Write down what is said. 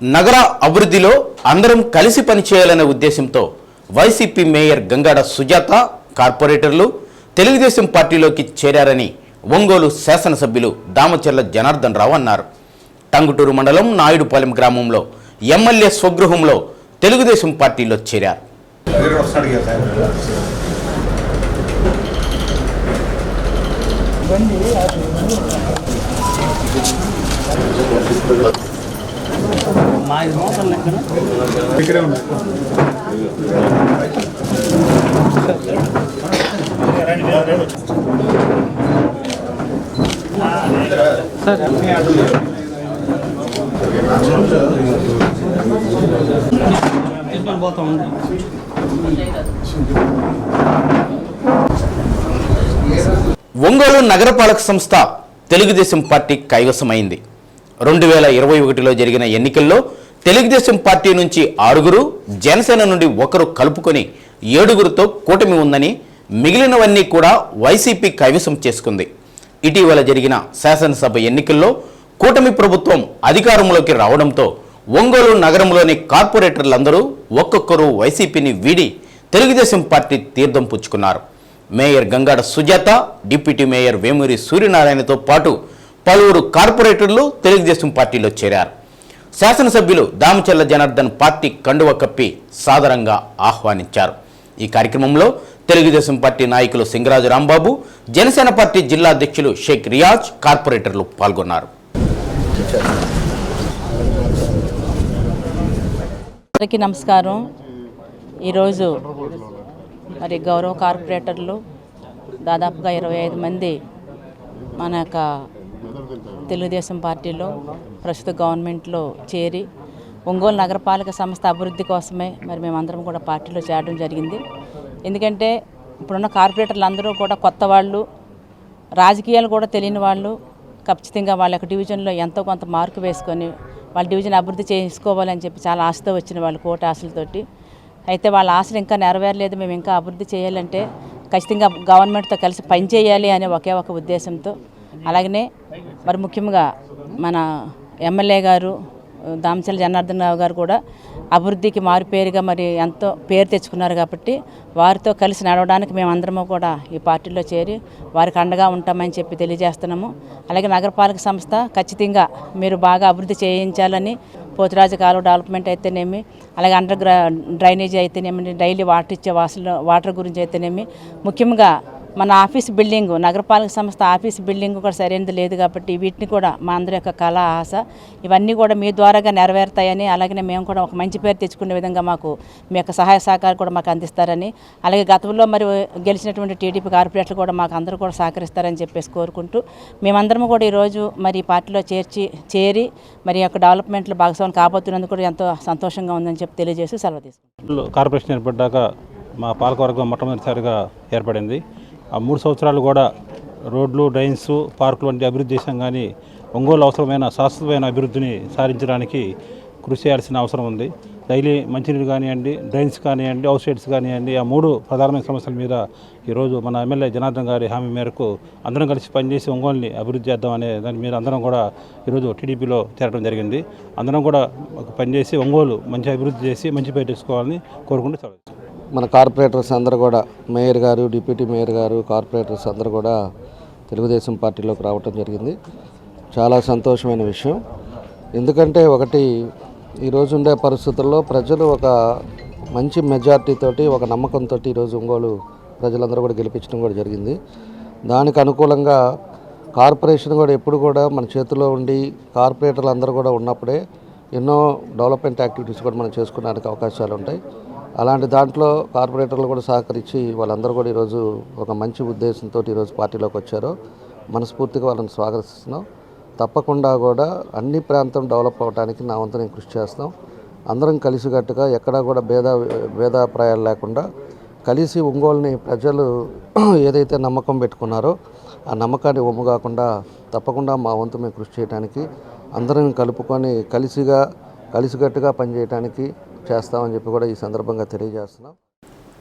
నగర అభివృద్ధిలో అందరం కలిసి పనిచేయాలనే ఉద్దేశంతో వైసీపీ మేయర్ గంగాడ సుజాత కార్పొరేటర్లు తెలుగుదేశం పార్టీలోకి చేరారని ఒంగోలు శాసనసభ్యులు దామచర్ల జనార్దన్ రావు అన్నారు. టంగుటూరు మండలం నాయుడుపాలెం గ్రామంలో ఎమ్మెల్యే స్వగృహంలో తెలుగుదేశం పార్టీలో చేరారు. ఒంగోలు నగరపాలక సంస్థ తెలుగుదేశం పార్టీ కైవసమైంది. 2021లో జరిగిన ఎన్నికల్లో తెలుగుదేశం పార్టీ నుంచి 6, జనసేన నుండి 1 కలుపుకొని 7తో కూటమి ఉందని, మిగిలినవన్నీ కూడా వైసీపీ కైవసం చేసుకుంది. ఇటీవల జరిగిన శాసనసభ ఎన్నికల్లో కూటమి ప్రభుత్వం అధికారంలోకి రావడంతో ఒంగోలు నగరంలోని కార్పొరేటర్లందరూ ఒక్కొక్కరు వైసీపీని వీడి తెలుగుదేశం పార్టీ తీర్థం పుచ్చుకున్నారు. Mayor Gangada Sujatha, deputy mayor Vemuri సూర్యనారాయణతో పాటు పలువురు కార్పొరేటర్లు తెలుగుదేశం పార్టీలో చేరారు. శాసనసభ్యులు దామచర్ల జనార్దన్ పార్టీ కండువ కప్పి సాదరంగా ఆహ్వానించారు. ఈ కార్యక్రమంలో తెలుగుదేశం పార్టీ నాయకులు సింగరాజు రాంబాబు, జనసేన పార్టీ జిల్లా అధ్యక్షులు షేక్ రియాజ్, కార్పొరేటర్లు పాల్గొన్నారు. అందరికీ నమస్కారం. ఈరోజు మరి గౌరవ కార్పొరేటర్లు దాదాపుగా 25 మంది మన యొక్క తెలుగుదేశం పార్టీలో ప్రస్తుత గవర్నమెంట్లో చేరి ఒంగోలు నగరపాలక సంస్థ అభివృద్ధి కోసమే మరి మేమందరం కూడా పార్టీలో చేరడం జరిగింది. ఎందుకంటే ఇప్పుడున్న కార్పొరేటర్లు అందరూ కూడా కొత్త వాళ్ళు, రాజకీయాలు కూడా తెలియని వాళ్ళు, ఖచ్చితంగా వాళ్ళ యొక్క డివిజన్లో ఎంతో కొంత మార్కు వేసుకొని వాళ్ళ డివిజన్ అభివృద్ధి చేసుకోవాలని చెప్పి చాలా ఆశతో వచ్చిన వాళ్ళు, కోటి ఆశలతోటి. అయితే వాళ్ళ ఆశలు ఇంకా నెరవేరలేదు. మేము ఇంకా అభివృద్ధి చేయాలంటే ఖచ్చితంగా గవర్నమెంట్తో కలిసి పనిచేయాలి అనే ఒకే ఒక ఉద్దేశంతో, అలాగనే మరి ముఖ్యంగా మన ఎమ్మెల్యే గారు దామచర్ల జనార్దన్ రావు గారు కూడా అభివృద్ధికి మారుపేరుగా మరి ఎంతో పేరు తెచ్చుకున్నారు. కాబట్టి వారితో కలిసి నడవడానికి మేమందరము కూడా ఈ పార్టీలో చేరి వారికి అండగా ఉంటామని చెప్పి తెలియజేస్తున్నాము. అలాగే నగరపాలక సంస్థ ఖచ్చితంగా మీరు బాగా అభివృద్ధి చేయించాలని, పోతురాజు కాలువ డెవలప్మెంట్ అయితేనేమి, అలాగే అండర్ డ్రైనేజీ అయితేనేమి, డైలీ వాటర్ ఇచ్చే వాటర్ గురించి అయితేనేమి, ముఖ్యంగా మన ఆఫీస్ బిల్డింగ్, నగరపాలక సంస్థ ఆఫీస్ బిల్డింగ్ కూడా సరైనది లేదు. కాబట్టి వీటిని కూడా మా అందరి యొక్క కళ, ఆశ ఇవన్నీ కూడా మీ ద్వారాగా నెరవేరుతాయని, అలాగే మేము కూడా ఒక మంచి పేరు తెచ్చుకునే విధంగా మాకు మీ యొక్క సహాయ సహకారం కూడా మాకు అందిస్తారని, అలాగే గతంలో మరి గెలిచినటువంటి టీడీపీ కార్పొరేటర్లు కూడా మాకు అందరూ కూడా సహకరిస్తారని చెప్పేసి కోరుకుంటూ, మేమందరం కూడా ఈరోజు మరి పార్టీలో చేరి మరి యొక్క డెవలప్మెంట్లో భాగస్వామ్యం కాబోతున్నందుకు కూడా ఎంతో సంతోషంగా ఉందని చెప్పి తెలియజేసి సెలవు తీసుకుంటాం. కార్పొరేషన్ ఏర్పడ్డాక మా పాలకవర్గం మొట్టమొదటిసారిగా ఏర్పడింది. ఆ 3 సంవత్సరాలు కూడా రోడ్లు, డ్రైన్స్, పార్కులు వంటి అభివృద్ధి చేశాం. కానీ ఒంగోలు అవసరమైన శాశ్వతమైన అభివృద్ధిని సాధించడానికి కృషి చేయాల్సిన అవసరం ఉంది. డైలీ మంచినీరు కానివ్వండి, డ్రైన్స్ కానివ్వండి, హౌస్ సైడ్స్ కానివ్వండి, ఆ 3 ప్రధానమైన సమస్యల మీద ఈరోజు మన ఎమ్మెల్యే జనార్దన్ గారి హామీ మేరకు అందరం కలిసి పనిచేసి ఒంగోలుని అభివృద్ధి చేద్దాం అనే దాని మీద అందరం కూడా ఈరోజు టీడీపీలో చేరడం జరిగింది. అందరం కూడా పనిచేసి ఒంగోలు మంచి అభివృద్ధి చేసి మంచి పేరు తెచ్చుకోవాలని కోరుకుంటూ మన కార్పొరేటర్స్ అందరూ కూడా, మేయర్ గారు, డిప్యూటీ మేయర్ గారు, కార్పొరేటర్స్ అందరూ కూడా తెలుగుదేశం పార్టీలోకి రావటం జరిగింది. చాలా సంతోషమైన విషయం. ఎందుకంటే ఒకటి, ఈరోజు ఉండే పరిస్థితుల్లో ప్రజలు ఒక మంచి మెజార్టీతోటి, ఒక నమ్మకంతో ఈరోజు ఒంగోలు ప్రజలందరూ కూడా గెలిపించడం కూడా జరిగింది. దానికి అనుకూలంగా కార్పొరేషన్ కూడా ఎప్పుడు కూడా మన చేతిలో ఉండి కార్పొరేటర్లు అందరూ కూడా ఉన్నప్పుడే ఎన్నో డెవలప్మెంట్ యాక్టివిటీస్ కూడా మనం చేసుకోవడానికి అవకాశాలు ఉంటాయి. అలాంటి దాంట్లో కార్పొరేటర్లు కూడా సహకరించి వాళ్ళందరూ కూడా ఈరోజు ఒక మంచి ఉద్దేశంతో ఈరోజు పార్టీలోకి వచ్చారో మనస్ఫూర్తిగా వాళ్ళని స్వాగతిస్తున్నాం. తప్పకుండా కూడా అన్ని ప్రాంతం డెవలప్ అవ్వడానికి నా వంతు నేను కృషి చేస్తాం. అందరం కలిసికట్టుగా ఎక్కడా కూడా భేదాభిప్రాయాలు లేకుండా కలిసి ఒంగోలుని ప్రజలు ఏదైతే నమ్మకం పెట్టుకున్నారో ఆ నమ్మకాన్ని ఒమ్ము కాకుండా తప్పకుండా మా వంతు మేము కృషి చేయడానికి, అందరం కలుపుకొని కలిసికట్టుగా పనిచేయడానికి చేస్తామని చెప్పి కూడా ఈ సందర్భంగా తెలియజేస్తున్నాం.